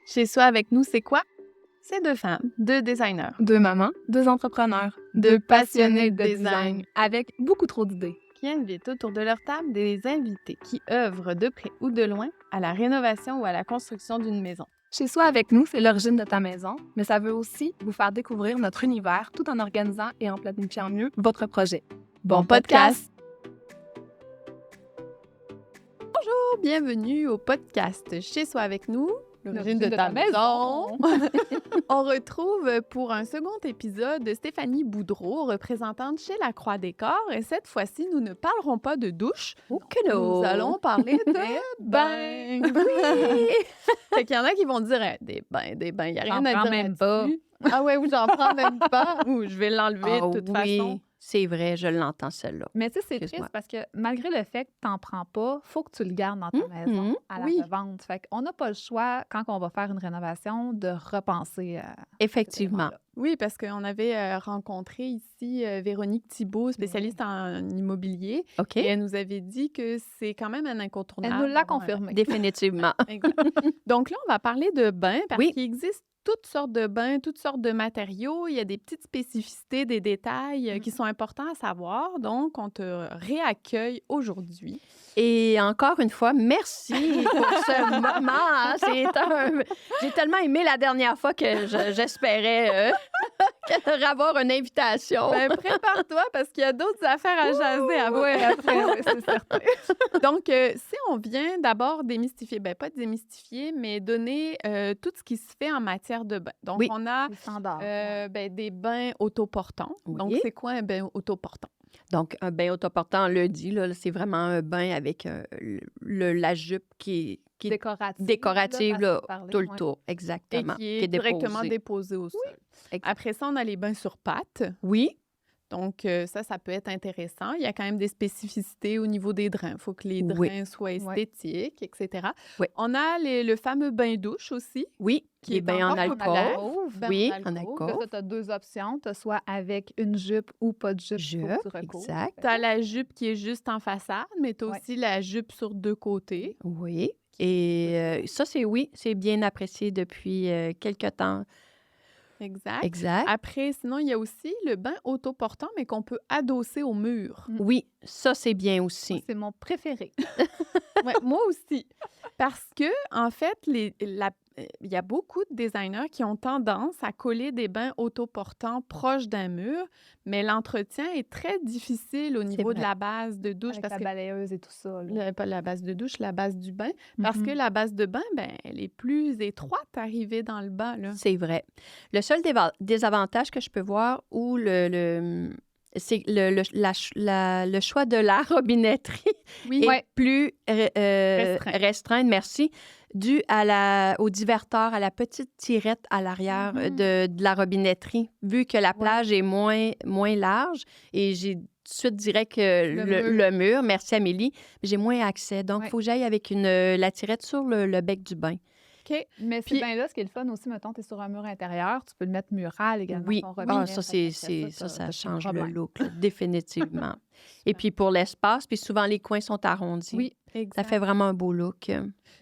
Chez soi avec nous, c'est quoi? C'est 2 femmes, 2 designers, 2 mamans, 2 entrepreneurs, 2 passionnés de design avec beaucoup trop d'idées. qui invitent autour de leur table des invités qui œuvrent de près ou de loin à la rénovation ou à la construction d'une maison. Chez soi avec nous, c'est l'origine de ta maison, mais ça veut aussi vous faire découvrir notre univers tout en organisant et en planifiant mieux votre projet. Bon podcast! Bonjour, bienvenue au podcast Chez soi avec nous, l'origine de ta maison. On retrouve pour un second épisode Stéphanie Boudreau, représentante chez La Croix Décor. Et cette fois-ci, nous ne parlerons pas de douche. Nous allons parler de bains. Oui! Fait qu'il y en a qui vont dire des bains, il n'y a rien à dire même pas. là-dessus. Ah ouais, ou j'en prends même pas, ou je vais l'enlever de toute façon. C'est vrai, je l'entends celle-là. Mais tu sais, c'est Excuse-moi. triste parce que malgré le fait que tu n'en prends pas, il faut que tu le gardes dans ta maison à la Oui. revente. Fait qu'on n'a pas le choix, quand on va faire une rénovation, de repenser à Effectivement. éléments-là. Oui, parce qu'on avait rencontré ici Véronique Thibault, spécialiste en immobilier, OK? et elle nous avait dit que c'est quand même un incontournable. Elle nous l'a d'avoir un confirmé. Définitivement. bain. Exact. Donc là, on va parler de bains parce Oui. qu'il existe toutes sortes de bains, toutes sortes de matériaux. Il y a des petites spécificités, des détails qui sont importants à savoir. Donc, on te réaccueille aujourd'hui. Et encore une fois, merci pour ce moment. J'ai tellement aimé la dernière fois que j'espérais avoir une invitation. Ben, prépare-toi parce qu'il y a d'autres affaires à jaser après, oui, c'est certain. Donc, si on vient d'abord démystifier, ben pas démystifier, mais donner tout ce qui se fait en matière de bain. Donc, Oui. on a Les standards. des bains autoportants. Oui. Donc, c'est quoi un bain autoportant? Donc, un bain autoportant, on le dit, là, c'est vraiment un bain avec la jupe qui est décorative là, tout le tour. Et Exactement. qui est directement déposée. déposé au sol. Exact. Après ça, on a les bains sur pattes. Oui, Donc, ça peut être intéressant. Il y a quand même des spécificités au niveau des drains. Il faut que les drains Oui. soient esthétiques, etc. Oui. On a le fameux bain-douche aussi. oui. Qui Les est bains en encore alcôve. alcôve. Ben, Oui, en en alcôve. alcôve. Là, tu as 2 options. Tu as soit avec une jupe ou pas de jupe. Jupe, faut que tu recouvres. exact. Tu as la jupe qui est juste en façade, mais tu as Ouais. aussi la jupe sur 2 côtés. Oui. Et ça, c'est bien apprécié depuis quelque temps. Exact. Exact. Après, sinon, il y a aussi le bain autoportant, mais qu'on peut adosser au mur. Oui, ça, c'est bien aussi. C'est mon préféré. Ouais, moi aussi. Parce que, en fait, il y a beaucoup de designers qui ont tendance à coller des bains autoportants proches d'un mur, mais l'entretien est très difficile au niveau de vrai. la base de douche. Avec Parce la que balayeuse et tout ça. Là. pas la base de douche, la base du bain. Parce que la base de bain, ben, elle est plus étroite arrivée dans le bas, là. C'est vrai. Le seul désavantage que je peux voir où c'est le choix de la robinetterie Oui. est plus restreinte, merci, dû au diverteur, à la petite tirette à l'arrière de la robinetterie, vu que la plage est moins large et j'ai tout de suite dirais que le mur, merci Amélie, j'ai moins accès. Donc, il faut que j'aille avec la tirette sur le bec du bain. OK. Mais Puis- c'est bien là, ce qui est le fun aussi, mettons, tu es sur un mur intérieur, tu peux le mettre mural également. Oui, ton robinet, ça, fait c'est, qu'après ça t'as change plus de le problème. look, là, définitivement. Et puis pour l'espace, puis souvent les coins sont arrondis. Oui, exact. Ça fait vraiment un beau look.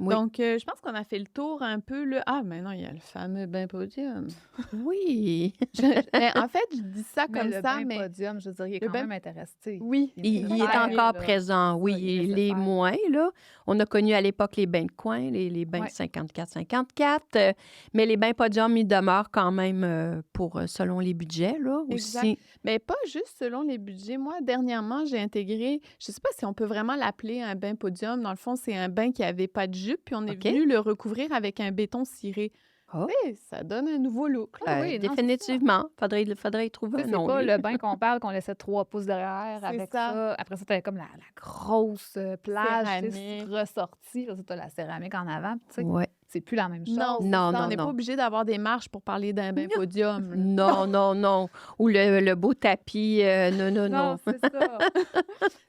Oui. Donc, je pense qu'on a fait le tour un peu. Ah, mais non, il y a le fameux bain podium. Oui. En fait, je dis ça Mais comme le ça, bain mais podium, je veux dire, il est le quand bain- même intéressé. oui. Il est nécessaire, encore là. présent, oui. Ça, il est Il est nécessaire. moins, là. On a connu à l'époque les bains de coin, les bains Ouais. de 54-54, mais les bains podium, ils demeurent quand même selon les budgets, là, Exact. aussi. Mais pas juste selon les budgets. Moi, dernièrement, j'ai intégré, je ne sais pas si on peut vraiment l'appeler un bain podium. Dans le fond, c'est un bain qui n'avait pas de jupe, puis on est OK. venu le recouvrir avec un béton ciré. Oh. Et ça donne un nouveau look. là. oui, non, Définitivement. Faudrait y trouver Tu un sais, nom. c'est pas lui. le bain qu'on parle, qu'on laissait 3 pouces derrière C'est avec ça. ça. Après ça, t'avais comme la grosse plage tu sais, Céramique. ressortie. Là, t'as la céramique en avant. Tu sais, Ouais. c'est plus la même chose. Non, c'est Non, ça, non, on n'est pas non. obligé d'avoir des marches pour parler d'un bain podium. là. Non, non, non. Ou le beau tapis. Non, non, non. Non, c'est ça.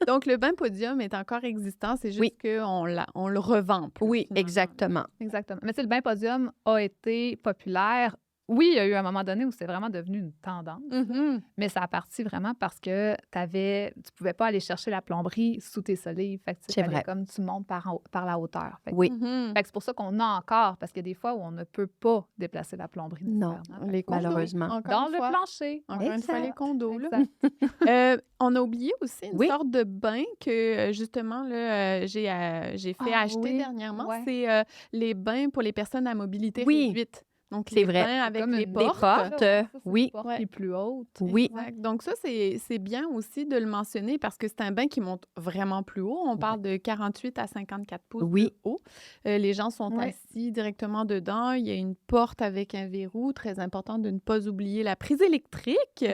Donc, le bain podium est encore existant, c'est juste Oui. qu'on le revend plus, Oui, finalement. exactement. Exactement. Mais tu sais, le bain podium a été populaire Oui, il y a eu un moment donné où c'est vraiment devenu une tendance, Mhm. mais ça a parti vraiment parce que tu pouvais pas aller chercher la plomberie sous tes solives. Fait que tu sais, C'est fallait vrai. comme tu montes par la hauteur. Oui. Mhm. Fait que c'est pour ça qu'on a encore, parce qu'il y a des fois où on ne peut pas déplacer la plomberie Non, nécessairement. Les condos, malheureusement. encore Dans une le fois. plancher. Encore une fois, les Exact. condos. Là. Exact. On a oublié aussi une Oui. sorte de bain que, justement, là, j'ai fait Ah acheter oui, dernièrement. ouais. C'est les bains pour les personnes à mobilité Oui. réduite. Donc, C'est les vrai. bains avec Comme les une portes. portes. Oui. Porte Ouais. qui est plus haute. Oui. Exact. Donc ça, c'est bien aussi de le mentionner parce que c'est un bain qui monte vraiment plus haut. On parle de 48 à 54 pouces Oui. de haut. Les gens sont Ouais. assis directement dedans. Il y a une porte avec un verrou. Très important de ne pas oublier la prise électrique.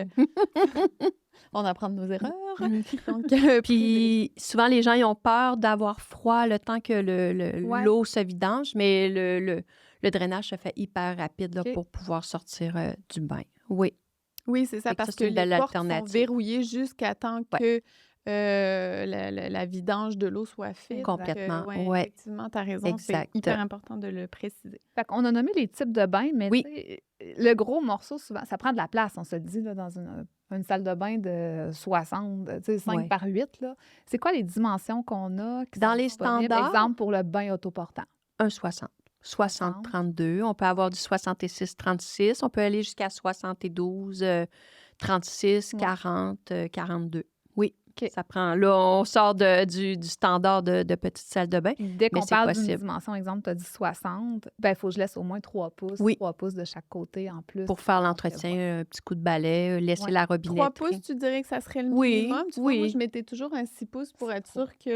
On apprend de nos erreurs. Donc, prise Puis souvent, les gens ils ont peur d'avoir froid le temps que Ouais. l'eau se vidange, mais le drainage se fait hyper rapide là, OK. pour pouvoir sortir du bain. Oui. Oui, c'est ça, Fait que ça, parce c'est que une les belle portes sont alternative. verrouillées jusqu'à temps Ouais. que la vidange de l'eau soit faite. Complètement. Ouais, Ouais. effectivement, tu as raison. C'est Exact. hyper important de le préciser. Fait qu'on a nommé les types de bains, mais Oui. tu sais, le gros morceau, souvent, ça prend de la place, on se le dit, là, dans une salle de bain de 60, tu sais, 5 Ouais. par 8. Là. C'est quoi les dimensions qu'on a qui Dans sont les disponibles? standards? Exemple pour le bain autoportant. Un 60. 60-32. On peut avoir du 66-36. On peut aller jusqu'à 72, 36, Ouais. 40, 42. Oui. OK. Ça prend. Là, on sort du standard de petite salle de bain. Puis dès Mais qu'on c'est parle d'une possible. dimension, exemple, tu as dit 60, ben il faut que je laisse au moins 3 pouces, Oui. 3 pouces de chaque côté en plus. Pour faire l'entretien, un petit coup de balai, laisser Ouais. la 3 robinetterie. pouces, tu dirais que ça serait le Oui, minimum? Tu vois, moi, oui. je mettais toujours un 6 pouces pour être sûr que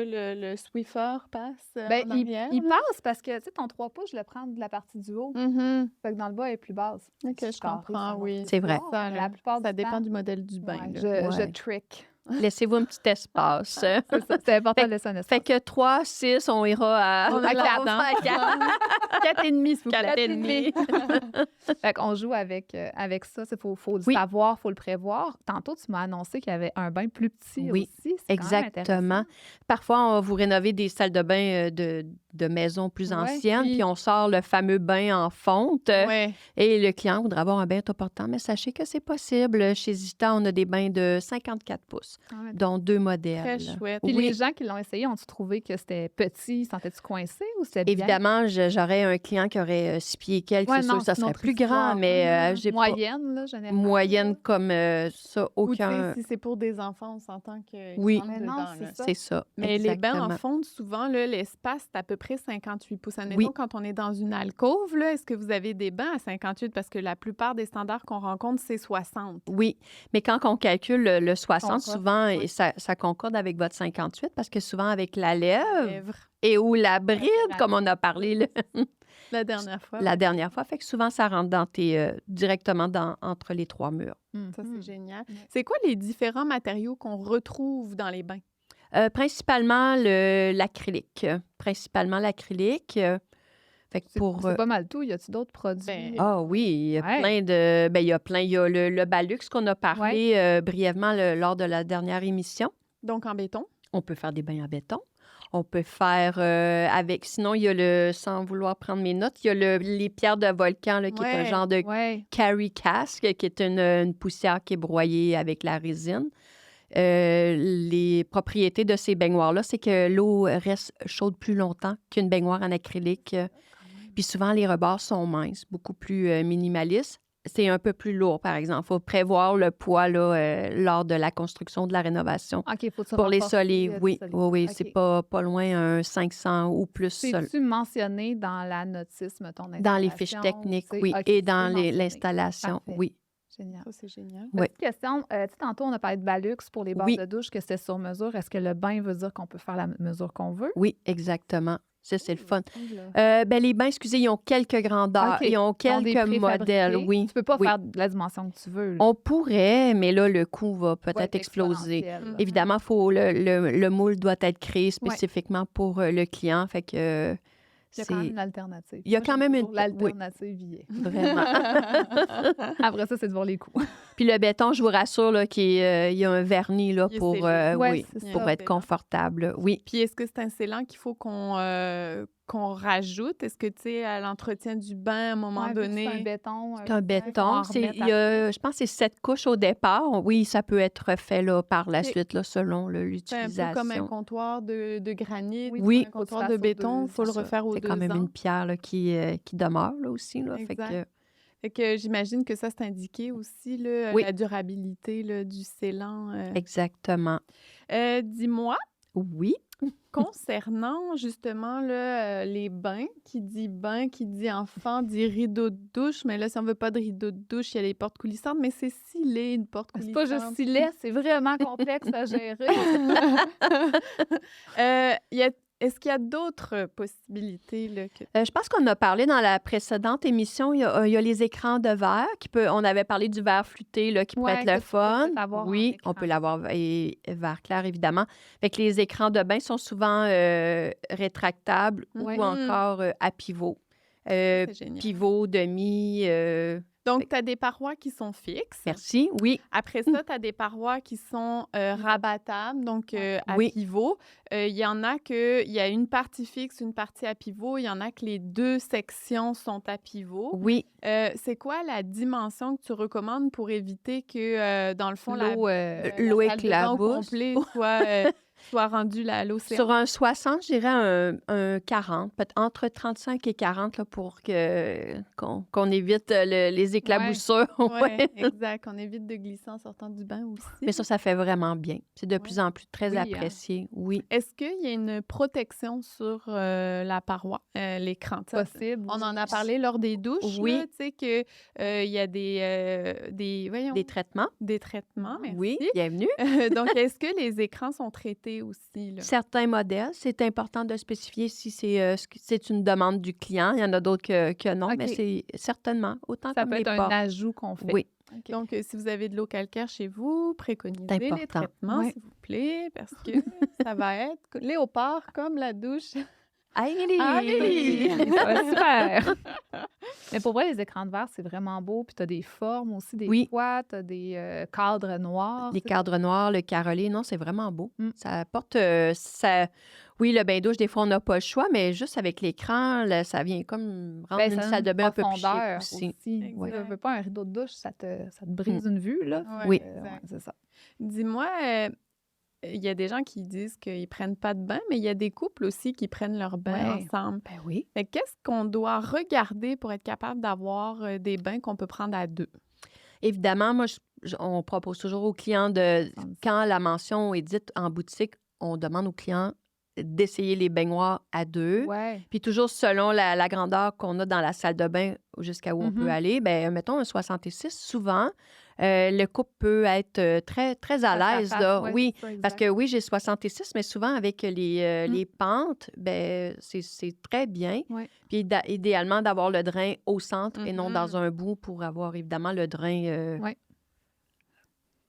le Swiffer passe Ben, en arrière. il là. passe parce que, tu sais, ton 3 pouces, je le prends de la partie du haut. Mhm. Fait que dans le bas, elle est plus basse. Ok, Si je carré, comprends, ça monte oui. plus C'est vrai. fort, Ça, mais là, la plupart ça du dépend temps, du modèle du bain. ouais, là. je Ouais. trick. Laissez-vous un petit espace. C'est ça, c'est important de laisser un espace. Fait que 3, 6, on ira à On a quatre, va hein? à 4. 4,5, s'il vous plaît. 4,5. Fait qu'on joue avec ça. Il faut le Oui. savoir, il faut le prévoir. Tantôt, tu m'as annoncé qu'il y avait un bain plus petit Oui, aussi. C'est quand même exactement. intéressant. Parfois, on va vous rénover des salles de bain de maisons plus Ouais, anciennes, oui. puis on sort le fameux bain en fonte. Ouais. Et le client voudra avoir un bain autoportant, mais sachez que c'est possible. Chez Zita, on a des bains de 54 pouces, Ouais. dont 2 modèles. Très chouette. Puis Oui. les gens qui l'ont essayé, ont-tu trouvé que c'était petit? Sentaient-tu coincé ou c'était bien? Évidemment, j'aurais un client qui aurait 6 pieds et quelques, Ouais, c'est non, sûr que ça c'est une serait autre plus grand, histoire. mais j'ai pas Moyenne, là, généralement. moyenne comme ça, Ou tu sais, aucun. si c'est pour des enfants, on s'entend qu'ils Oui. rentrent Mais non, dedans, c'est là. ça. C'est ça. Mais les bains en exactement. fonte, souvent, là, l'espace, c'est à peu près 58 pouces. Admettons, Oui. quand on est dans une alcôve, là, est-ce que vous avez des bains à 58? Parce que la plupart des standards qu'on rencontre, c'est 60. Oui, mais quand on calcule le 60, Concorde, souvent, ouais. et ça concorde avec votre 58 parce que souvent avec la lèvre Lèvres, et ou la bride, la- comme on a parlé la dernière fois. la dernière fois, fait que souvent, ça rentre dans directement entre les 3 murs. Ça, c'est Mhm. génial. Ouais. C'est quoi les différents matériaux qu'on retrouve dans les bains? Principalement l'acrylique. Principalement l'acrylique. Fait que C'est pour... c'est pas mal tout. Y a-tu d'autres produits? Ben, Ah oui, il y a Ouais. plein de... Ben, il y a plein. Il y a le Balux qu'on a parlé brièvement lors de la dernière émission. Donc, en béton. On peut faire des bains en béton. On peut faire avec... Sinon, il y a sans vouloir prendre mes notes, il y a les pierres de volcan, là, qui est un Ouais. genre de Ouais. carry cask, qui est une poussière qui est broyée avec la résine. Les propriétés de ces baignoires-là, c'est que l'eau reste chaude plus longtemps qu'une baignoire en acrylique. Puis souvent, les rebords sont minces, beaucoup plus minimalistes. C'est un peu plus lourd, par exemple. Il faut prévoir le poids là, lors de la construction de la rénovation. OK, faut Pour les solives, oui. Oui, c'est OK. pas loin un 500 ou plus sol. C'est-tu mentionné dans la notice, mettons, Dans les fiches d'installation, techniques, tu sais? oui. OK, Et c'est dans mentionné. l'installation, Parfait. oui. Génial. Ça, c'est génial. Oui. Petite question, tu sais, tantôt, on a parlé de Balux pour les bords Oui. de douche, que c'était sur mesure. Est-ce que le bain veut dire qu'on peut faire la mesure qu'on veut? Oui, exactement. Ça, c'est le fun. Là. Ben, les bains, excusez, ils ont quelques grandeurs. OK. Ils ont Ils ont des quelques modèles, préfabriqués. oui. Tu peux pas oui. faire de la dimension que tu veux. là. On pourrait, mais là, le coût va Va peut-être être exploser. exponentiel, là. Évidemment, le moule doit être créé spécifiquement pour le client. Fait que Il y a quand même une alternative. Il y a Moi, quand j'aime même toujours une- l'alternative, il y est. vraiment. Après ça, c'est de voir les coûts. Puis le béton, je vous rassure, là, il y a un vernis là, Il est pour, scellé. Ouais, oui, c'est pour ça. être confortable. Oui. Puis est-ce que c'est un scellant qu'il faut qu'on rajoute? Est-ce que, tu sais, à l'entretien du bain, à un moment Ouais, vu que donné... c'est un béton. C'est un béton. en Il remettre y a, je pense que c'est 7 couches au départ. Oui, ça peut être fait là, par la Ok. suite, là, selon C'est un peu l'utilisation. comme un comptoir de granit, Oui. un Faut que tu comptoir fasses de aux béton, il deux faut le C'est ça. refaire aux C'est 2 quand même ans. une pierre là, qui demeure là, aussi. Là, fait Exact. que, Fait que j'imagine que ça, c'est indiqué aussi, là, Oui. la durabilité là, du scellant. exactement. Dis-moi, Oui. concernant justement là, les bains, qui dit enfant, dit rideau de douche, mais là, si on veut pas de rideau de douche, il y a les portes coulissantes, mais c'est scellé, une porte C'est coulissante. pas juste filet, c'est vraiment complexe à gérer. Est-ce qu'il y a d'autres possibilités là, que... Je pense qu'on a parlé dans la précédente émission, il y a les écrans de verre. On avait parlé du verre flûté là, qui pourrait Ouais, être le que tu peux fun. peut-être avoir en Oui, écran. on peut l'avoir verre clair, évidemment. Fait que les écrans de bain sont souvent rétractables Ouais. ou encore à pivot. C'est génial. Pivot, demi. Donc, tu as des parois qui sont fixes. Merci. Oui. Après ça, tu as des parois qui sont rabattables, donc à Oui. pivot. Il y en a il y a une partie fixe, une partie à pivot. Il y en a que les 2 sections sont à pivot. Oui. C'est quoi la dimension que tu recommandes pour éviter que, dans le fond, L'eau, l'eau la salle de bain au éclabousse. complet soit rendue à l'océan? Sur un 60, je dirais un 40, peut-être entre 35 et 40 là, pour qu'on évite les éclaboussures. Oui, Ouais. exact. On évite de glisser en sortant du bain aussi. Mais ça fait vraiment bien. C'est de plus en plus très Oui, hein. apprécié. Oui. Est-ce qu'il y a une protection sur la paroi, l'écran? Tu sais, possible. on en a parlé lors des douches, Oui. là, tu sais, qu'il y a Des traitements. des traitements, merci. Oui, bienvenue. Donc, est-ce que les écrans sont traités aussi? Là? Certains modèles, c'est important de spécifier si c'est une demande du client. Il y en a d'autres que non, mais OK. c'est certainement autant Ça comme peut les être un portes. ajout qu'on fait. Oui. OK. Donc, si vous avez de l'eau calcaire chez vous, préconisez C'est les important. traitements, Ouais. s'il vous plaît, parce que ça va être léopard comme la douche. Amélie! Amélie! Ça va être super! Mais pour vrai, les écrans de verre, c'est vraiment beau. Puis tu as des formes aussi, des Oui. fois, tu as des cadres noirs. Les cadres noirs, le carrelé, non, c'est vraiment beau. Mm. Ça apporte... Oui, le bain-douche, des fois, on n'a pas le choix, mais juste avec l'écran, là, ça vient comme rendre Ben, une ça salle de bain un peu plus chic profondeur aussi. aussi. Ouais. Tu veux pas un rideau de douche, ça te brise une vue, là. Ouais, Oui. exact. Ouais, c'est ça. Dis-moi, il y a des gens qui disent qu'ils prennent pas de bain, mais il y a des couples aussi qui prennent leur bain Ouais. ensemble. Ben oui. Fait que qu'est-ce qu'on doit regarder pour être capable d'avoir des bains qu'on peut prendre à 2? Évidemment, moi, on propose toujours aux clients quand la mention est dite en boutique, on demande aux clients d'essayer les baignoires à 2. Ouais. Puis toujours selon la grandeur qu'on a dans la salle de bain jusqu'à où on peut aller, ben mettons un 66, souvent, le couple peut être très, très à Face à l'aise. face, Là. ouais, Oui, c'est ça, parce exact. que oui, j'ai 66, mais souvent avec les pentes, ben c'est très bien. Ouais. Puis idéalement d'avoir le drain au centre et non Mhm. dans un bout pour avoir évidemment le drain.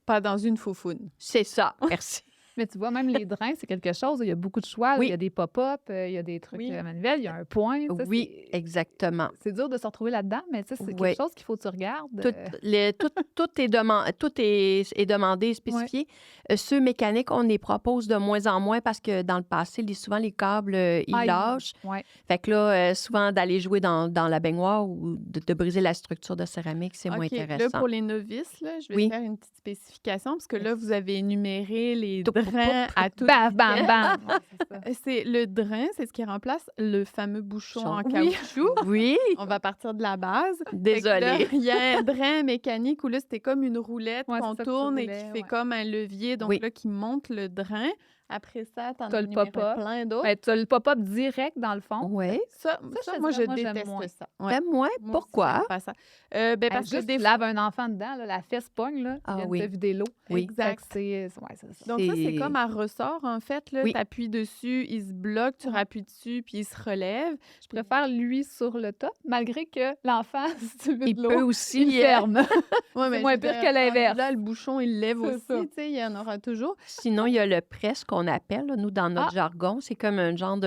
Pas dans une foufoune. C'est ça, merci. Mais tu vois, même les drains, c'est quelque chose. Il y a beaucoup de choix. là. Oui. Il y a des pop-up, il y a des trucs Oui. manuels, il y a un point. tu sais, Oui, c'est- exactement. C'est dur de se retrouver là-dedans, mais tu sais, c'est Ouais. quelque chose qu'il faut que tu regardes. Tout est demandé, spécifié. Ceux mécaniques, on les propose de moins en moins parce que dans le passé, souvent les câbles, ils lâchent. Ouais. Fait que là, souvent d'aller jouer dans la baignoire ou de briser la structure de céramique, c'est moins OK, là, intéressant. pour les novices, là, je vais Oui. faire une petite spécification parce que là, vous avez énuméré les Tout, drains à tout. Bam, bam, bam! Ouais, c'est ça. C'est le drain, c'est ce qui remplace le fameux bouchon en Oui. caoutchouc. Oui, On va partir de la base. Fait que là, désolée. il y a un drain mécanique où là, c'était comme une roulette Ouais, qu'on c'est ça que tu tourne et roulais, qui fait ouais. comme un levier, donc Oui. là, qui monte le drain. Après ça, t'en T'as as le énuméré pop-up. plein d'autres. Ben, tu as le pop-up direct dans le fond. Oui. Ça, je moi, te je dirais, moi, j'aime déteste moins. ça. Ouais. Même moi, Moi aussi, pourquoi? j'aime pas ça. Ben, parce que Juste, des tu fois... laves un enfant dedans, là, la fesse pogne, là, Ah il vient de oui. te vider l'eau. Oui. Exact. Fait que c'est ça. Donc ça, c'est C'est- comme à ressort, en fait. Oui. Tu appuies dessus, il se bloque, tu rappuies dessus, puis il se relève. Je préfère lui sur le top, malgré que l'enfant, si tu veux Il de l'eau, peut aussi... il ferme. Ouais, mais moins je veux pire dire, que l'inverse. Là, le bouchon, il lève C'est aussi, ça. tu sais, il y en aura toujours. Sinon, il y a le presse qu'on appelle, là, nous, dans notre Ah. jargon. C'est comme un genre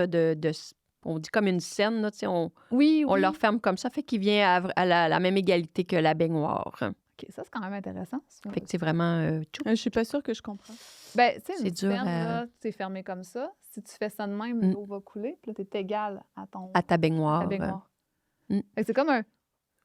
on dit comme une scène, là, tu sais, on Oui, le referme comme ça, fait qu'il vient à la même égalité que la baignoire. OK, ça, c'est quand même intéressant. Ça. Fait que c'est vraiment... tchou. Je suis pas sûre que je comprends. Ben, tu sais, C'est une dur citerne, à- là, c'est fermé comme ça. Si tu fais ça de même, Mm. l'eau va couler, puis là, t'es égal à À ta ta baignoire. baignoire. Mm. Fait que c'est comme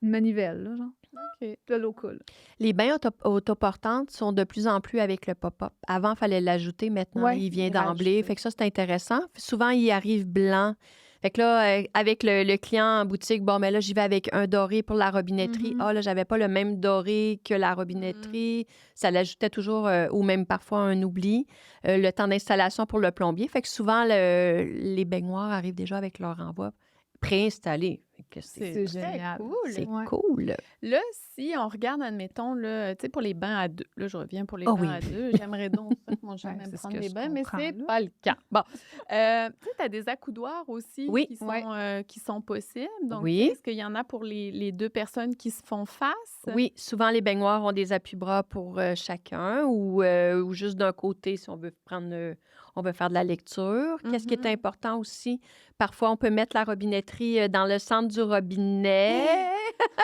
une manivelle, là, genre. OK. Puis là, l'eau coule. Les bains autoportantes sont de plus en plus avec le pop-up. Avant, il fallait l'ajouter. Maintenant, Ouais, il vient il d'emblée. rajouté. Fait que ça, c'est intéressant. Souvent, il arrive blanc. Fait que là, avec le client en boutique, bon, mais là, j'y vais avec un doré pour la robinetterie. Mhm. Ah, là, j'avais pas le même doré que la robinetterie. Ça l'ajoutait toujours, ou même parfois un oubli. Le temps d'installation pour le plombier. Fait que souvent, les baignoires arrivent déjà avec leur envoi préinstallé. Fait que C'est très génial. cool. c'est Ouais. cool. Là, si on regarde, admettons, là, tu sais, pour les bains à deux, là, je reviens pour les Oh bains oui. à deux, j'aimerais donc ça que mon chum Ouais, aime c'est ce prendre que des je bains, mais comprends, c'est là. pas le cas. Bon, tu sais, tu as des accoudoirs aussi Oui. qui sont possibles. Donc, Oui. tu sais, est-ce qu'il y en a pour les deux personnes qui se font face? Oui, souvent les baignoires ont des appuis-bras pour chacun ou juste d'un côté si on veut on veut faire de la lecture. Qu'est-ce qui est Mhm. important aussi? Parfois, on peut mettre la robinetterie dans le centre du robinet.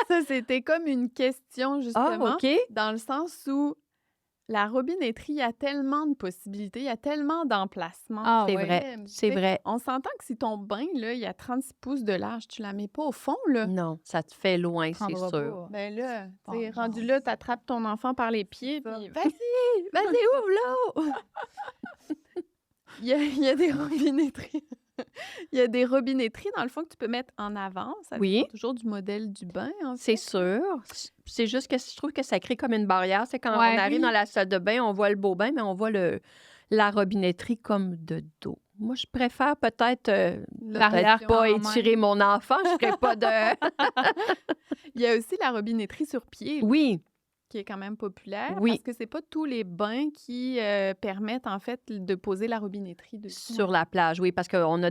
Ça, c'était comme une question, Ah, justement, OK. dans le sens où la robinetterie, il y a tellement de possibilités, il y a tellement d'emplacements. Ah, C'est ouais. vrai, Tu c'est sais, vrai. On s'entend que si ton bain, là, il y a 36 pouces de large, tu la mets pas au fond, là. Non, ça te fait loin, c'est Prendra sûr. pas. Ben là, tu sais, Bon, rendu genre, là, t'attrapes ton enfant par les pieds, ça. puis vas-y, ouvre l'eau! il y a des robinetteries. Il y a des robinetteries, dans le fond, que tu peux mettre en avant. Ça Oui. dépend toujours du modèle du bain, en C'est fait. sûr. C'est juste que je trouve que ça crée comme une barrière. C'est quand Ouais. on arrive dans la salle de bain, on voit le beau bain, mais on voit la robinetterie comme de dos. Moi, je préfère peut-être L'arrière pas quand même. étirer mon enfant. Je ferais pas de... Il y a aussi la robinetterie sur pied, là, Oui, qui est quand même populaire, Oui. parce que c'est pas tous les bains qui permettent, en fait, de poser la robinetterie dessus. sur la plage, oui, parce qu'on a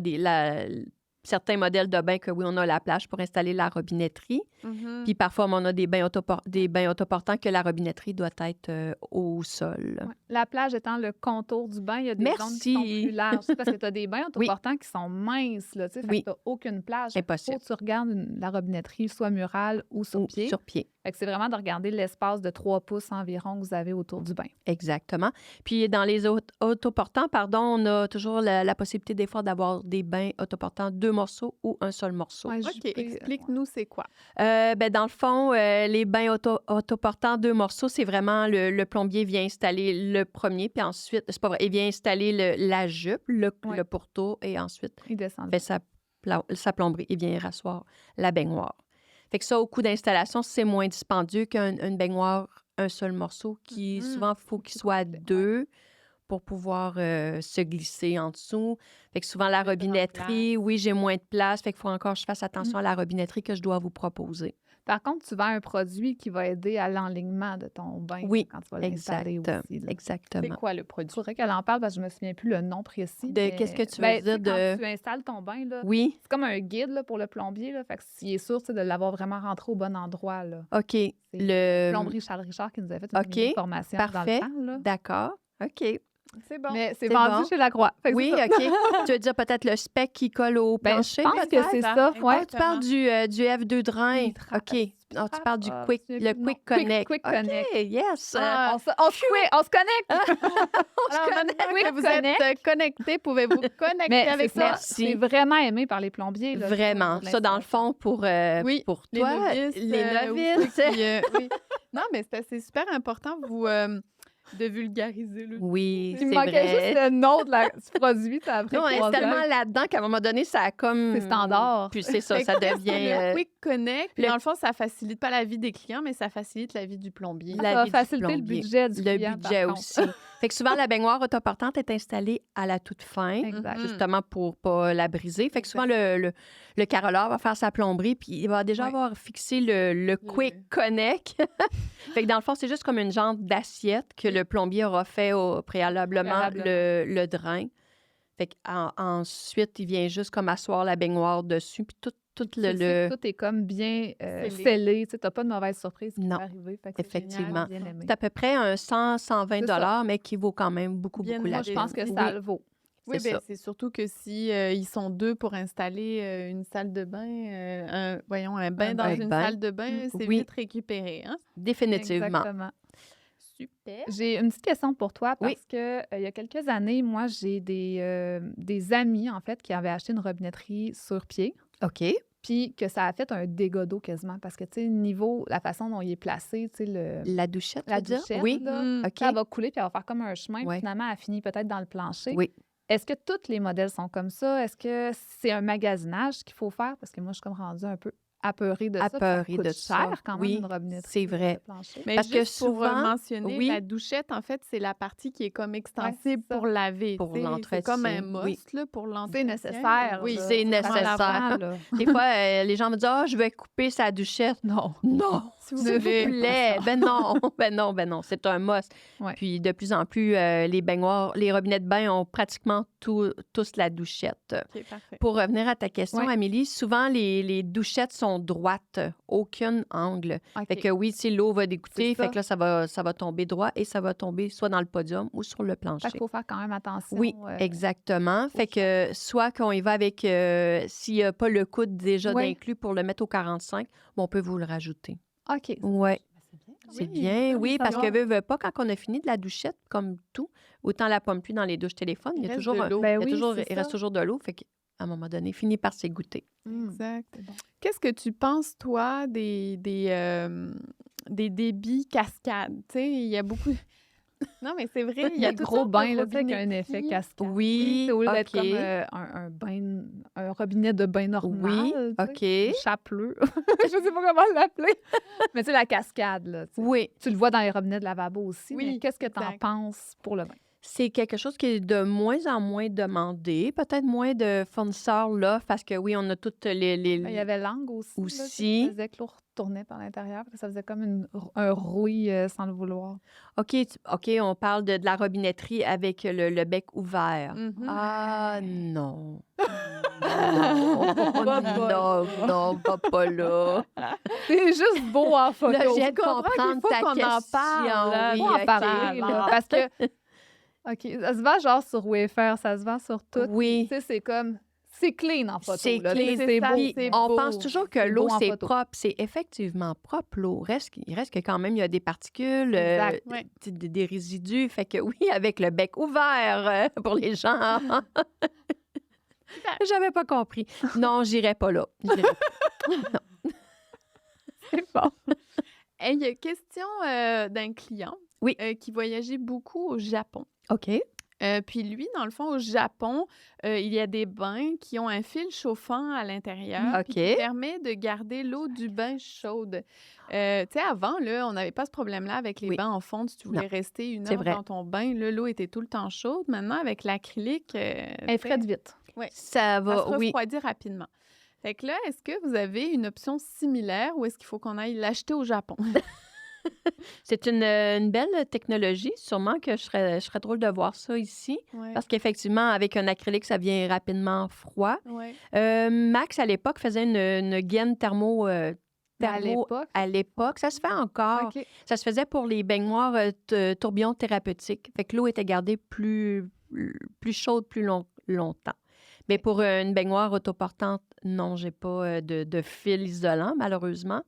certains modèles de bains que, oui, on a la plage pour installer la robinetterie. Mhm. Puis parfois, on a des bains autoportants que la robinetterie doit être au sol. Ouais. La plage étant le contour du bain, il y a des zones qui sont Merci. plus larges. C'est parce que tu as des bains autoportants qui sont minces, là, tu sais, fait Oui. que tu aucune plage. Il faut Impossible. que tu regardes la robinetterie, soit murale ou sur Ou pied. sur pied. Fait que c'est vraiment de regarder l'espace de 3 pouces environ que vous avez autour du bain. Exactement. Puis dans les autoportants, on a toujours la possibilité des fois d'avoir des bains autoportants 2 morceaux ou un seul morceau. Ouais, OK, explique-nous c'est quoi. Dans le fond, les bains autoportants 2 morceaux, c'est vraiment le plombier vient installer le premier, puis ensuite, c'est pas vrai, il vient installer la jupe, le pourtour, et ensuite Il descend. fait sa plomberie, il vient rasseoir la baignoire. Fait que ça, au coût d'installation, c'est moins dispendieux qu'une baignoire, un seul morceau, qui souvent, il faut qu'il soit à 2 pour pouvoir se glisser en dessous. Fait que souvent, la robinetterie, oui, j'ai moins de place. Fait qu'il faut encore que je fasse attention à la robinetterie que je dois vous proposer. Par contre, tu vends un produit qui va aider à l'enlignement de ton bain Oui, quand tu vas l'installer aussi. Là. Exactement. C'est quoi le Il produit? faudrait qu'elle en parle parce que je me souviens plus le nom précis. De qu'est-ce que tu veux dire Quand tu installes ton bain, là, Oui, c'est comme un guide là, pour le plombier. Là, fait que s'il est sûr tu sais, de l'avoir vraiment rentré au bon endroit. Là. OK. C'est Le... Plomberie Charles Richard qui nous a fait une OK, mini formation parfait. dans le temps. Là. D'accord. OK. C'est bon. Mais c'est c'est vendu bon. chez Lacroix. Fait que Oui, c'est ça. OK. Tu veux dire peut-être le spec qui colle au Ben, plancher? je pense que peut-être? c'est ça. ça. Ouais. Ah, tu parles du F2 drain. OK. Ah, tu parles du Ah, Quick, je me le souviens plus. Quick Non, Connect. Quick OK, Connect. yes. Ah, On se connecte. Alors, maintenant que vous êtes connectés, pouvez-vous connecter Mais avec c'est ça? ça. Merci. C'est vraiment aimé par les plombiers. Là, Vraiment. pour Ça, dans le fond, pour Oui, pour Les toi, novices. les oui, novices. puis, oui. Non, mais c'est super important, vous, de vulgariser le Oui, Il me c'est manquait juste vrai. le nom du produit. Ça a pris Non, on 3 est tellement heures. là-dedans qu'à un moment donné, ça a comme... C'est standard. Puis c'est ça, Fait ça que c'est devient... le Quick Connect. Puis le- dans le fond, ça facilite pas la vie des clients, mais ça facilite la vie du plombier. La Ça va vie du faciliter le plombier. budget du Le client, budget par contre. aussi. Fait que souvent, la baignoire autoportante est installée à la toute fin, Exact. justement pour pas la briser. Fait que souvent, le caroleur va faire sa plomberie, puis il va déjà Ouais. avoir fixé le Quick Connect. Fait que dans le fond, c'est juste comme une genre d'assiette que le plombier aura fait préalablement le drain. Fait qu'ensuite, il vient juste comme asseoir la baignoire dessus, puis tout Tu sais que tout est comme bien scellé. Tu n'as pas de mauvaise surprise qui Non, peut arriver. Fait que c'est effectivement. génial, bien aimé. C'est à peu près un 100-120 C'est ça. $, mais qui vaut quand même beaucoup, Bien beaucoup la Moi, je peine. pense que ça Oui. le vaut. Oui, C'est bien, ça. c'est surtout que si ils sont 2 pour installer une salle de bain, un bain dans Un une bain. salle de bain, c'est Oui. vite récupéré, hein? Définitivement. Exactement. Super. J'ai une petite question pour toi Oui. parce que il y a quelques années, moi, j'ai des amis, en fait, qui avaient acheté une robinetterie sur pied, OK. puis que ça a fait un dégât d'eau quasiment parce que, tu sais, niveau, la façon dont il est placé, tu sais, La douchette, tu la veux dire? douchette, Oui. là, Mhm. OK. ça va couler puis elle va faire comme un chemin. Puis Ouais. finalement, elle finit peut-être dans le plancher. Oui. Est-ce que tous les modèles sont comme ça? Est-ce que c'est un magasinage qu'il faut faire? Parce que moi, je suis comme rendue un peu apeurée de ça. puis ça Apeurée coûte de ça. cher quand même, Oui, une robinetterie c'est vrai. de plancher. Mais Parce que juste pour souvent, mentionner, oui. la douchette, en fait, c'est la partie qui est comme extensible ça. pour laver. Pour tu sais. C'est comme un l'entretien, oui. must là, pour C'est l'entretien. nécessaire. Oui, là. c'est Ça nécessaire. s'apprend, là. Des fois, les gens me disent « Ah, je vais couper sa douchette. » Non. Non! Si vous S'il vous voulez. plaît! Ben non! Ben non, c'est un must. Ouais. Puis de plus en plus, les baignoires, les robinets de bain ont pratiquement tous la douchette. OK, parfait. Pour revenir à ta question, Ouais. Amélie, souvent les douchettes sont droites, aucun angle. OK. Fait que oui, si l'eau va dégoûter, C'est fait que là, ça va tomber droit et ça va tomber soit dans le podium ou sur le Fait plancher. qu'il faut faire quand même attention. Oui, exactement. Fait que soit qu'on y va avec, s'il n'y a pas le coude déjà Ouais. d'inclus pour le mettre au 45, bon, on peut vous le rajouter. OK. Oui, Oui, c'est bien. Oui, ça parce va. que veut pas, quand on a fini de la douchette, comme tout, autant la pomme pluie dans les douches téléphones, il y a reste toujours, de l'eau. Ben il y a oui, toujours- c'est il reste ça. toujours de l'eau. Fait qu'à un moment donné, finit par s'égoutter. Exact. C'est bon. Qu'est-ce que tu penses, toi, des débits cascades? Tu sais, il y a beaucoup... Non, mais c'est vrai, il y a Les toutes gros sortes de bains, là, tu sais, avec un robinetteries. effet cascade. Oui, C'est au lieu d'être OK. comme un bain, un robinet de bain normal. Oui, tu sais, OK. chapelet. Je sais pas comment l'appeler. Mais tu sais, la cascade, là. Tu sais. Oui, Tu le vois dans les robinets de lavabo aussi. Oui, Mais qu'est-ce que tu en exact. penses pour le bain? c'est quelque chose qui est de moins en moins demandé. Peut-être moins de fournisseurs là, parce que oui, on a toutes les... Ben, il y avait l'angle aussi. Là, Aussi. qui faisait que l'eau retournait par l'intérieur. Ça faisait comme un rouille sans le vouloir. OK, on parle de la robinetterie avec le bec ouvert. Mhm. Ah non. Va Non, non, va pas là. C'est juste beau en photo. Là, je viens de comprends comprendre qu'il faut ta qu'on en question. parle, là. Oui, Faut en OK. parler, là, parce que... OK, ça se vend genre sur Wayfair, ça se vend sur tout. Oui. Tu sais, c'est comme... C'est clean en photo. C'est là. clean, C'est ça, beau. Puis, c'est on beau. pense toujours que C'est l'eau, beau en c'est photo. propre. C'est effectivement propre, l'eau. Il reste que quand même, il y a des particules, Exact. Ouais. des résidus. Fait que oui, avec le bec ouvert pour les gens. J'avais pas compris. Non, j'irai pas là. J'irai pas. C'est bon. Hey, il y a une question d'un client Oui. Qui voyageait beaucoup au Japon. OK. Puis lui, dans le fond, au Japon, il y a des bains qui ont un fil chauffant à l'intérieur puis qui OK. permet de garder l'eau du bain chaude. Tu sais, avant, là, on n'avait pas ce problème-là avec les Oui. bains en fonte. Si tu voulais Non, rester une c'est heure vrai. dans ton bain, là, l'eau était tout le temps chaude. Maintenant, avec l'acrylique, Elle frette vite. Ça ça va, se oui. refroidit rapidement. Fait que là, est-ce que vous avez une option similaire ou est-ce qu'il faut qu'on aille l'acheter au Japon? C'est une belle technologie. Sûrement que je serais drôle de voir ça ici. Ouais. Parce qu'effectivement, avec un acrylique, ça vient rapidement froid. Ouais. Max, à l'époque, faisait une gaine thermo À l'époque. à l'époque. Ça se fait encore. OK. Ça se faisait pour les baignoires tourbillons thérapeutiques. Fait que l'eau était gardée plus chaude plus longtemps. Mais pour une baignoire autoportante, non, j'ai pas de fil isolant, malheureusement.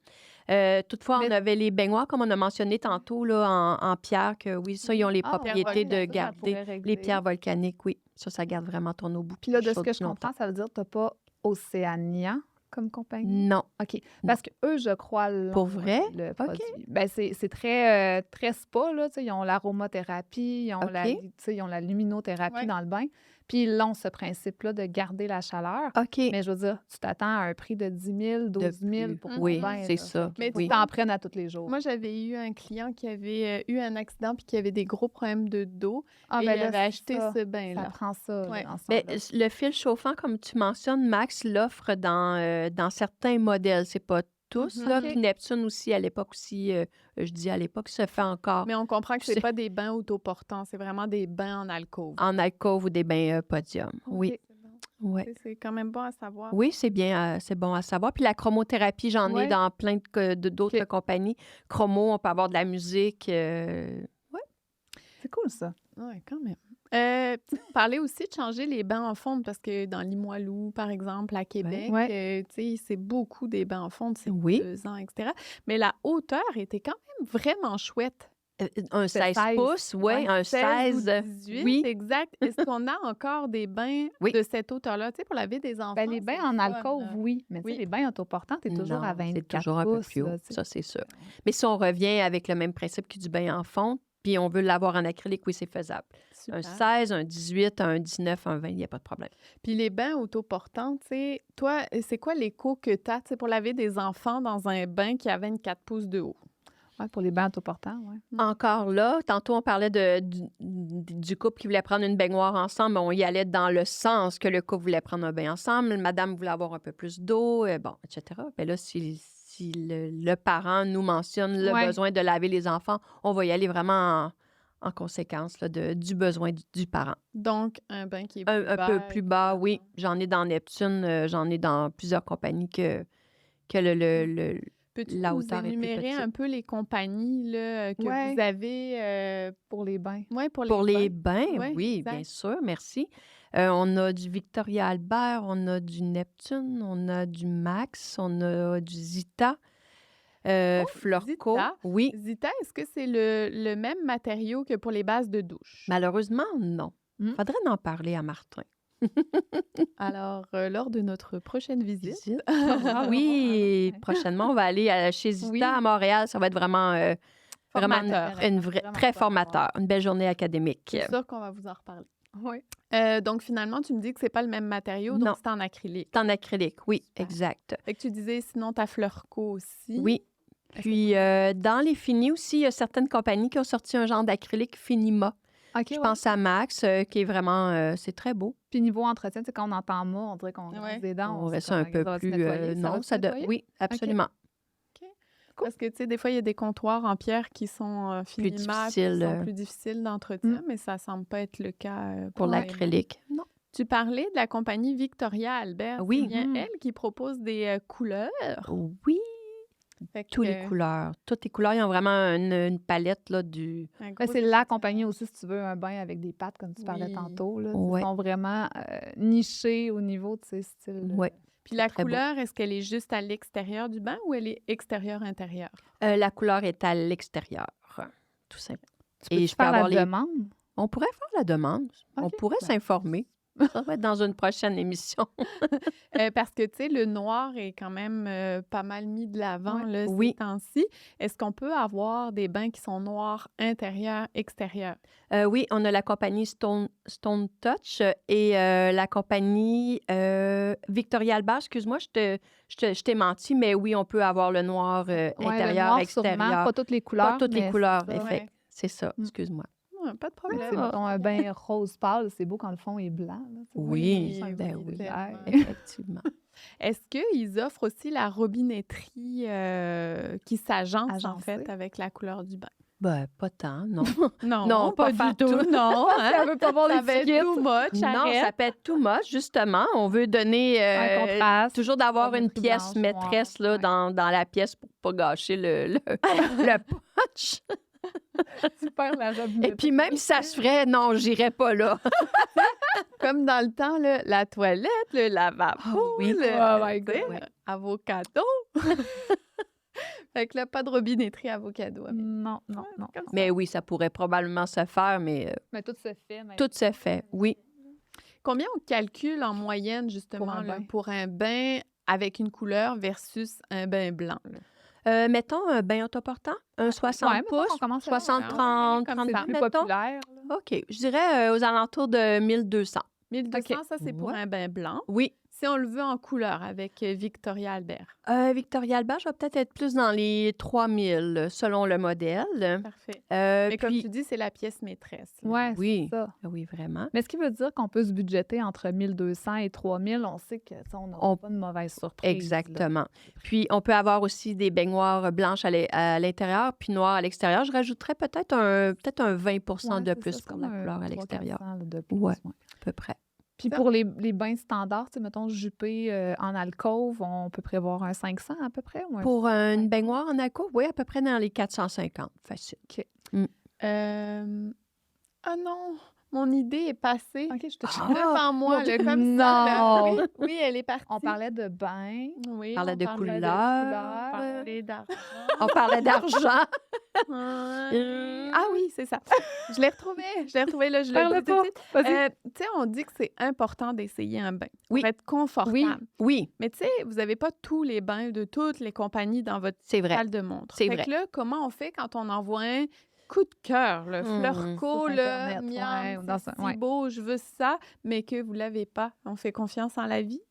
Toutefois, on Mais- avait les baignoires, comme on a mentionné tantôt, là, en pierre, que oui, ça, ils ont les Ah, propriétés volcaniques, de ça garder. pourrait régler. Les pierres volcaniques, oui. Ça garde vraiment ton eau Puis là, de ce chaude que plus je comprends, longtemps. ça veut dire que tu n'as pas Océania comme compagnie? Non. OK. Parce que eux, je crois, Pour vrai? le produit. Ben, c'est très, très spa, là. Tu sais, ils ont l'aromathérapie, ils ont, OK. tu sais, ils ont la luminothérapie Ouais. dans le bain. Puis ils ont ce principe-là de garder la chaleur. OK. Mais je veux dire, tu t'attends à un prix de 10 000, 12 000 plus. pour Mhm. ton Oui, bain. c'est là. ça. Mais Tu Oui. t'en prennes à tous les jours. Moi, j'avais eu un client qui avait eu un accident puis qui avait des gros problèmes de dos. Ah, et ben il là, avait c'est acheté ça. ce Ça bain-là. prend ça, Ouais. là, dans ce Mais temps-là. le fil chauffant, comme tu mentionnes, Max l'offre dans certains modèles. C'est pas tous, Mhm. là. OK. Puis Neptune aussi, à l'époque aussi, je dis à l'époque, se fait encore Mais on comprend que c'est C'est- pas des bains autoportants, c'est vraiment des bains en alcôve. en alcôve ou des bains podium. Oui, OK. ouais. C'est quand même bon à savoir. Oui, c'est bien, c'est bon à savoir. Puis la chromothérapie, j'en ai Ouais. dans plein d'autres OK. compagnies. Chromo, on peut avoir de la musique. C'est cool, ça. Oui, quand même. Parler aussi de changer les bains en fonte parce que dans Limoilou, par exemple, à Québec, c'est beaucoup des bains en fonte, c'est 2 ans, etc. Mais la hauteur était quand même vraiment chouette. Un 16 pouces, un 16 ou 18, exact. Est-ce qu'on a encore des bains de cette hauteur-là, tu sais, pour laver des enfants? Les bains en alcôve, oui. Mais tu sais, les bains autoportants, t'es toujours à 24 pouces. C'est toujours un peu plus haut, ça, c'est sûr. Mais si on revient avec le même principe que du bain en fonte, puis on veut l'avoir en acrylique, oui, c'est faisable. Super. Un 16, un 18, un 19, un 20, il n'y a pas de problème. Puis les bains autoportants, tu sais, toi, c'est quoi l'écho que tu as pour laver des enfants dans un bain qui a 24 pouces de haut? Oui, pour les bains autoportants, oui. Encore là, tantôt, on parlait du couple qui voulait prendre une baignoire ensemble. On y allait dans le sens que le couple voulait prendre un bain ensemble. Madame voulait avoir un peu plus d'eau, etc. Bien là, si le parent nous mentionne le besoin de laver les enfants, on va y aller vraiment en conséquence là, du besoin du parent. Donc, un bain qui est un peu plus bas, oui. J'en ai dans Neptune, j'en ai dans plusieurs compagnies que Peux-tu la nous hauteur est plus énumérer petite. un peu les compagnies là, que vous avez pour les bains? Oui, pour les bains, Ouais, oui, exact. bien sûr, merci. On a du Victoria Albert, on a du Neptune, on a du Max, on a du Zita, Florco. Zita? Oui, Zita, est-ce que c'est le même matériau que pour les bases de douche? malheureusement, non. Faudrait en parler à Martin. Alors, lors de notre prochaine visite. Oui, prochainement, on va aller chez Zita à Montréal. Ça va être vraiment, Formateur. très formateur. Une belle journée académique. C'est sûr qu'on va vous en reparler. Oui. Donc, finalement, tu me dis que c'est pas le même matériau, Non. donc c'est en acrylique. C'est en acrylique, oui, exact. Fait que tu disais, sinon, ta Fleurco aussi. Oui. Puis, dans les finis aussi, il y a certaines compagnies qui ont sorti un genre d'acrylique Finima. Je pense à Max, qui est vraiment... c'est très beau. Puis niveau entretien, tu sais, quand on entend mot, on dirait qu'on rince des dents. On reste un peu plus... non, ça doit... Oui, absolument. OK. Parce que, tu sais, des fois, il y a des comptoirs en pierre qui sont Finima, qui sont plus difficiles d'entretien, mais ça semble pas être le cas pour l'acrylique. Non. Tu parlais de la compagnie Victoria Albert. Oui. C'est bien elle qui propose des couleurs. Oui. Toutes les couleurs. Toutes les couleurs, ils ont vraiment une palette là, du... C'est la compagnie aussi, si tu veux, un bain avec des pattes, comme tu parlais tantôt. Là. Ils sont vraiment nichés au niveau de ces styles. Oui. Puis la couleur, est-ce qu'elle est juste à l'extérieur du bain ou elle est extérieur-intérieur? La couleur est à l'extérieur, tout simplement. Et je peux avoir la demande? On pourrait faire la demande. On pourrait s'informer. Ça va être dans une prochaine émission. Parce que, tu sais, le noir est quand même pas mal mis de l'avant ces temps-ci. Est-ce qu'on peut avoir des bains qui sont noirs intérieur, extérieur? Oui, on a la compagnie Stone Touch et la compagnie Victoria Albert. Excuse-moi, je t'ai menti, mais oui, on peut avoir le noir intérieur, le noir, extérieur. Sûrement, pas toutes les couleurs. Pas toutes les couleurs, c'est ça, excuse-moi. Pas de problème. Un bain rose pâle, c'est beau quand le fond est blanc. Là, oui, effectivement. Est-ce qu'ils offrent aussi la robinetterie qui s'agence, en fait, avec la couleur du bain? Ben, pas tant, non. non, pas du tout. Non, ça veut pas avoir ça va être too much. Non, ça peut être too much, justement. On veut donner un contraste. Toujours d'avoir une pièce maîtresse là, dans la pièce pour pas gâcher le punch. Tu perds la robinetterie. Et puis même si ça se ferait, non, j'irais pas là. Comme dans le temps, là, la toilette, le lavabo, avocado. Fait que là, pas de robinetterie avocado. Non. Mais oui, ça pourrait probablement se faire, mais tout se fait. Tout se fait, oui. Combien on calcule en moyenne, justement, pour un bain avec une couleur versus un bain blanc? Mettons un bain autoportant, un 60 pouces, 60-30, 30 plus populaire. Là. OK. Je dirais aux alentours de 1200. 1200, ça, c'est pour un bain blanc. Oui. Si on le veut en couleur avec Victoria Albert. Victoria Albert, je vais peut-être être plus dans les 3000 selon le modèle. Parfait. Mais comme puis... tu dis, c'est la pièce maîtresse. Oui, c'est ça. Oui, vraiment. Mais ce qui veut dire qu'on peut se budgéter entre 1200 et 3000, on sait qu'on n'a pas de mauvaise surprise. Exactement. Là. Puis, on peut avoir aussi des baignoires blanches à l'intérieur puis noires à l'extérieur. Je rajouterais peut-être un 20 de plus pour la couleur à l'extérieur. Oui, à peu près. Puis pour les bains standards, mettons jupé en alcôve, on peut prévoir un 500 à peu près? Ou pour une baignoire en alcôve, oui, à peu près dans les 450. Facile. OK. Ah non! Mon idée est passée. OK, je te Devant moi, mon Dieu. là, comme ça. Là. Oui, elle est partie. On parlait de bain. Oui, On parlait de parlait couleurs. On parlait d'argent. On parlait d'argent. Ah oui, c'est ça. Je l'ai retrouvé, là, je l'ai Parle dit tout de suite. Vas-y. Tu sais, on dit que c'est important d'essayer un bain pour Oui. être confortable. Oui, oui, Mais tu sais, vous n'avez pas tous les bains de toutes les compagnies dans votre c'est vrai. salle de montre. C'est Fait vrai. que là, comment on fait quand on envoie un coup de cœur, le Fleurco, Sur là, Internet, miam, ouais, ou dans c'est un- si ouais. beau, je veux ça, mais que vous l'avez pas. On fait confiance en la vie.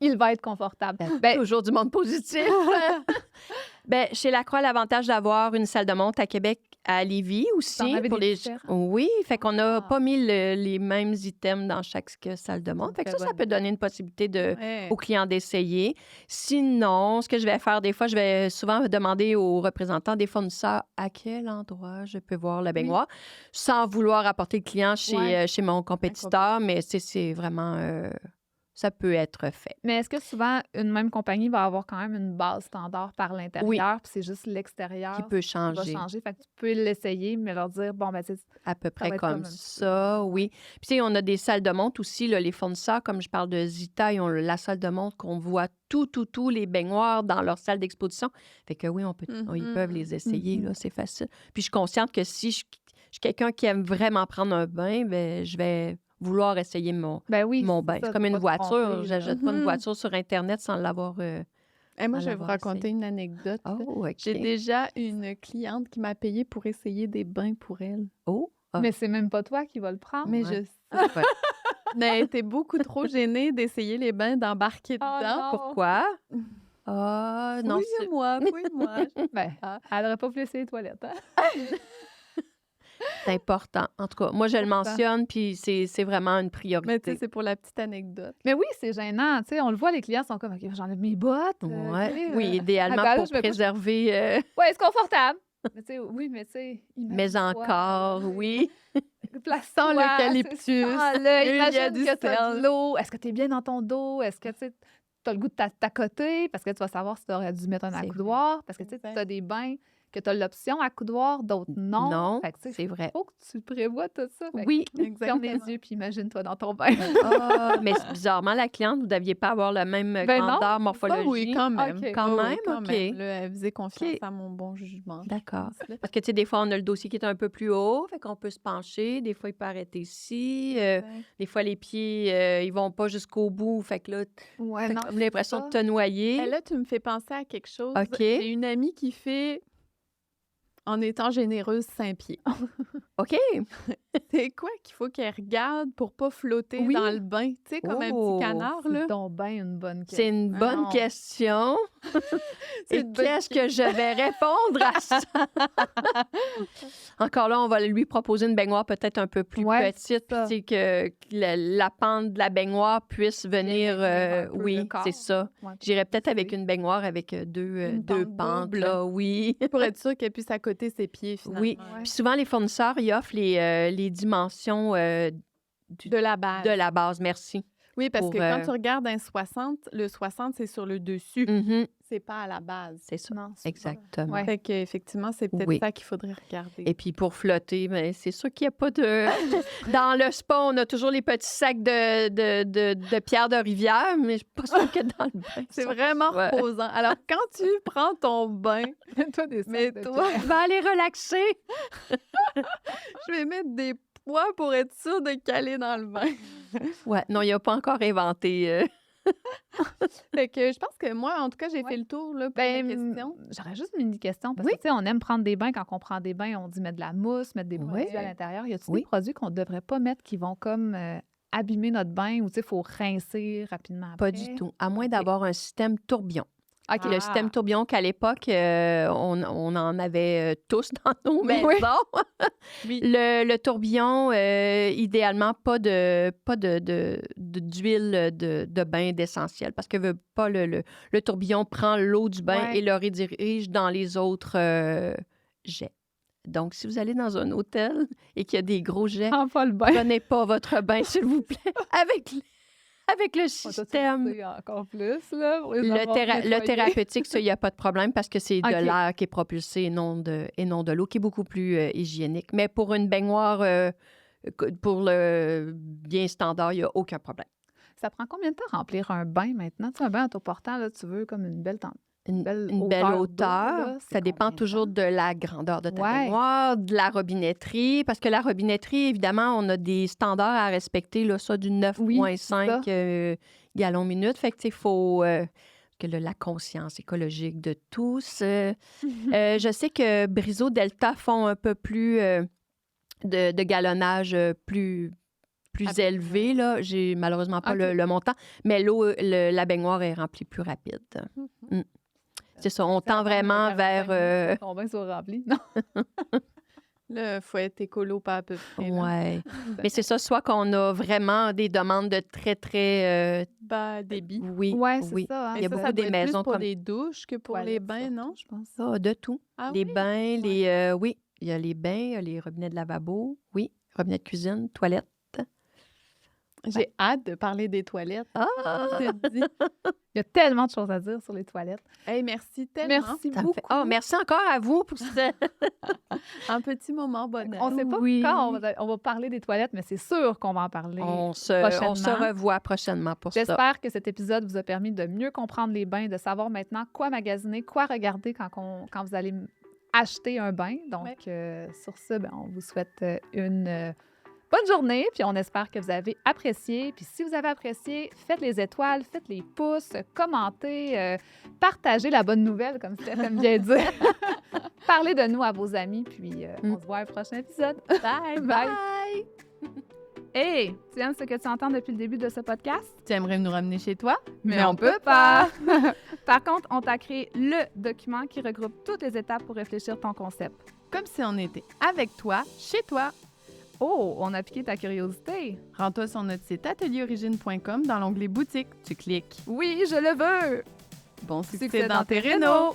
Il va être confortable. Ben, Toujours du monde positif. Ben, chez Lacroix, l'avantage d'avoir une salle de montre à Québec, à Lévis aussi. T'en avais pour des les... différents? Oui, fait qu'on n'a Ah. pas mis les mêmes items dans chaque salle de montre. Fait que ça peut donner une possibilité Ouais. aux clients d'essayer. Sinon, ce que je vais faire des fois, je vais souvent demander aux représentants des fournisseurs à quel endroit je peux voir la baignoire, sans vouloir apporter le client chez mon compétiteur, mais c'est vraiment... ça peut être fait. Mais est-ce que souvent, une même compagnie va avoir quand même une base standard par l'intérieur, puis c'est juste l'extérieur Qui peut qui va changer. changer? Fait que tu peux l'essayer, mais leur dire, bon, ben, tu sais, À peu va près être comme comme un petit ça, oui. Puis, tu sais, on a des salles de montre aussi, là, les fournisseurs, comme je parle de Zita, ils ont la salle de montre qu'on voit tous les baignoires dans leur salle d'exposition. Fait que oui, ils peuvent les essayer, là, c'est facile. Puis, je suis consciente que si je suis quelqu'un qui aime vraiment prendre un bain, ben je vais vouloir essayer ben oui, mon bain. ça, C'est comme de une pas te voiture. tromper, là. J'achète pas une voiture sur Internet sans l'avoir... Et moi, à je vais vous l'avoir raconter essayé. une anecdote. là. Oh, OK. J'ai déjà une cliente qui m'a payé pour essayer des bains pour elle. Oh! Ah, Mais c'est même pas toi qui vas le prendre. Mais Ouais. je sais. ouais. Mais elle était beaucoup trop gênée d'essayer les bains, d'embarquer Oh dedans. non! Pourquoi? Ah, non, c'est... Fouille-moi, fouille-moi. Ben, Ah. elle n'aurait pas pu laisser les toilettes. Hein? C'est important. En tout cas, moi, je le Important. mentionne, puis c'est vraiment une Mais tu sais, priorité. c'est pour la petite anecdote. Mais oui, c'est gênant. Tu sais, on le voit, les clients sont comme, OK, j'enlève mes bottes. Ouais. tu sais, Oui, idéalement ben là, pour je me couche. préserver, Ouais, c'est confortable. Mais tu sais, oui, mais tu sais, mais imagine-toi, encore, oui. place-toi, Sans l'eucalyptus, c'est ça, là, il y a imagine du que tu as sel. de l'eau. Est-ce que tu es bien dans ton dos? Est-ce que tu as le goût de t'accoter? Parce que tu vas savoir si tu aurais dû mettre un C'est accoudoir. Parce que tu Exact. as des bains que tu as l'option accoudoir, d'autres non. Non, Fait que, tu sais, c'est vrai. faut que tu prévois tout ça. Fait que Oui. ferme les yeux puis imagine-toi dans ton bain. Ah, mais bizarrement, la cliente, vous ne deviez pas avoir la même Ben non. grandeur Ah morphologie. oui, quand même. OK. Quand Oui, même, quand OK. même. Là, elle faisait confiance OK. à mon bon jugement. D'accord. je pense, là. Parce que, tu sais, des fois, on a le dossier qui est un peu plus haut, fait qu'on peut se pencher. Des fois, il peut arrêter ici. Des fois, les pieds, ils vont pas jusqu'au bout. Fait que là, Ouais, t'as comme l'impression de te noyer. Et là, tu me fais penser à quelque chose. OK. J'ai une amie qui fait, en étant généreuse, 5 pieds. OK. C'est quoi qu'il faut qu'elle regarde pour pas flotter Oui. dans le bain? Tu sais, comme un Oh, petit canard, là. C'est donc bien une bonne question. C'est une bonne Non. question. C'est Et une bonne qu'est-ce que je vais répondre à ça? Encore là, on va lui proposer une baignoire peut-être un peu plus Ouais, petite, c'est ça. puis que la pente de la baignoire puisse venir. un peu le Oui, corps. c'est ça. Ouais. J'irais peut-être avec une baignoire avec deux Une pente pentes, double. là, oui. Pour être sûr qu'elle puisse accoter ses pieds, finalement. Oui. Ouais. Puis souvent, les fournisseurs, ils offrent les dimensions De la base. de la base. Merci. Oui, parce pour, que quand tu regardes un 60, le 60, c'est sur le dessus. Mhm, C'est pas à la base. c'est ça. Non, c'est pas- Exactement. Ouais. Fait qu'effectivement, c'est peut-être Oui. ça qu'il faudrait regarder. Et puis pour flotter, ben, c'est sûr qu'il n'y a pas de... Dans le spa, on a toujours les petits sacs de pierre de rivière, mais je suis pas sûre que dans le bain. C'est ça- vraiment Ouais. reposant. Alors, quand tu prends ton bain, Toi, des sacs mais de toi, Je vais aller relaxer. je vais mettre des poids pour être sûre de caler dans le bain. Ouais, non, il n'a pas encore inventé. Fait que je pense que moi, en tout cas, j'ai Ouais. fait le tour là, pour Ben, la question. j'aurais juste une mini question parce Oui. que tu sais, on aime prendre des bains. Quand on prend des bains, on dit mettre de la mousse, mettre des Oui. produits à l'intérieur. Y a-t-il Oui. des produits qu'on ne devrait pas mettre qui vont comme abîmer notre bain ou tu sais, il faut rincer rapidement après? Pas du tout. À moins d'avoir un système tourbillon. OK. Le système tourbillon qu'à l'époque, on en avait tous dans nos Oui. maisons. Oui. Le tourbillon, idéalement, pas d'huile de bain d'essentiel parce que veut pas le tourbillon prend l'eau du bain Ouais. et le redirige dans les autres jets. Donc, si vous allez dans un hôtel et qu'il y a des gros jets, Prends pas le bain. prenez pas votre bain, s'il vous plaît, avec avec le Toi, système. tu sais encore plus, là, pour les Le avoir nettoyés. thérapeutique, ça, il n'y a pas de problème parce que c'est OK. de l'air qui est propulsé et non de l'eau, qui est beaucoup plus hygiénique. Mais pour une baignoire, pour le bien standard, il n'y a aucun problème. Ça prend combien de temps remplir un bain maintenant? Tu sais, un bain autoportant, là, tu veux comme une belle Une belle belle hauteur d'eau, hauteur. là, c'est Ça dépend combien de toujours temps? de la grandeur de ta Ouais. baignoire, de la robinetterie. Parce que la robinetterie, évidemment, on a des standards à respecter, là, ça du 9,5 gallons minute. Fait que, tu sais, il faut que la conscience écologique de tous. Je sais que Brizo Delta font un peu plus de galonnage plus élevé. Là. J'ai malheureusement pas OK. le montant, mais la baignoire est remplie plus rapide. Mm. C'est ça, on tend vraiment vers... Ton bain soit rempli. Non. Là, il faut être écolo pas à peu près. là. Ouais. Mais c'est ça, soit qu'on a vraiment des demandes de très, très... Bas débit. oui, Ouais, c'est oui. ça. Hein. Il y a Mais ça, beaucoup ça des doit être plus maisons pour comme... les douches que pour les Toilettes, bains, surtout, non? je pense. Ah, de tout. Ah Les oui? bains, oui, il y a les bains, il y a les robinets de lavabo, oui, robinets de cuisine, toilettes. J'ai hâte de parler des toilettes. Ah! Je te dis. Il y a tellement de choses à dire sur les toilettes. Hey, merci tellement. Merci Ça me beaucoup. fait... Oh, merci encore à vous pour ça. Un petit moment bonheur. On ne sait pas Oui. quand on va parler des toilettes, mais c'est sûr qu'on va en parler. On se prochainement. revoit prochainement pour ça. J'espère que cet épisode vous a permis de mieux comprendre les bains, de savoir maintenant quoi magasiner, quoi regarder quand vous allez acheter un bain. Donc, sur ce, on vous souhaite une bonne journée, puis on espère que vous avez apprécié. Puis si vous avez apprécié, faites les étoiles, faites les pouces, commentez, partagez la bonne nouvelle, comme Steph aime bien dire. Parlez de nous à vos amis, puis on se voit à un prochain épisode. Bye! Bye! Hey, tu aimes ce que tu entends depuis le début de ce podcast? Tu aimerais nous ramener chez toi? Mais on peut pas! Par contre, on t'a créé le document qui regroupe toutes les étapes pour réfléchir ton concept. Comme si on était avec toi, chez toi. Oh, on a piqué ta curiosité! Rends-toi sur notre site atelierorigine.com dans l'onglet boutique. Tu cliques. Oui, je le veux! Bon Succès succès dans dans tes tes rénaux!